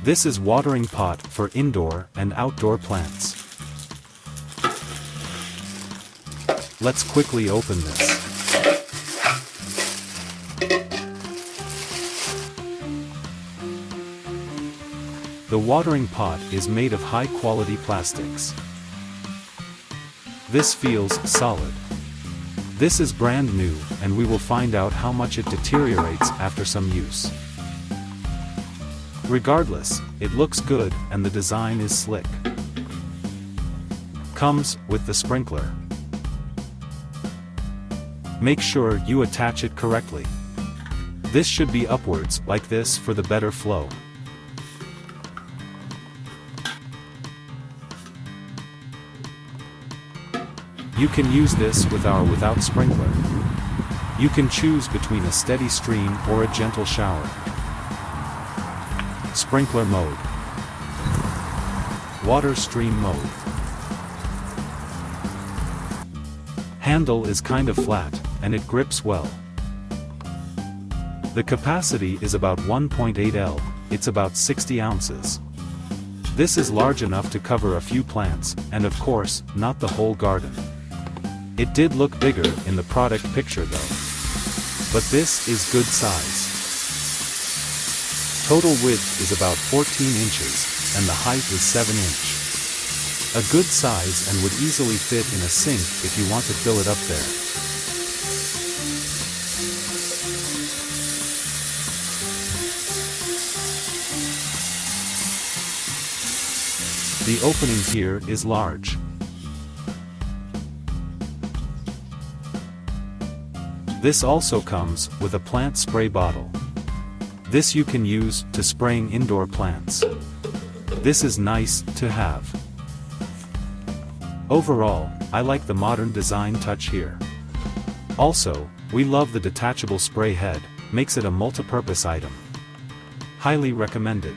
This is watering pot for indoor and outdoor plants. Let's quickly open this. The watering pot is made of high-quality plastics. This feels solid. This is brand new, and we will find out how much it deteriorates after some use. Regardless, it looks good and the design is slick. Comes with the sprinkler. Make sure you attach it correctly. This should be upwards like this for the better flow. You can use this with or without sprinkler. You can choose between a steady stream or a gentle shower. Sprinkler mode. Water stream mode. Handle is kind of flat, and it grips well. The capacity is about 1.8 L, it's about 60 ounces. This is large enough to cover a few plants, and of course, not the whole garden. It did look bigger in the product picture though. But this is good size. Total width is about 14 inches, and the height is 7 inch. A good size and would easily fit in a sink if you want to fill it up there. The opening here is large. This also comes with a plant spray bottle. This you can use to spraying indoor plants. This is nice to have. Overall, I like the modern design touch here. Also, we love the detachable spray head, makes it a multi-purpose item. Highly recommended.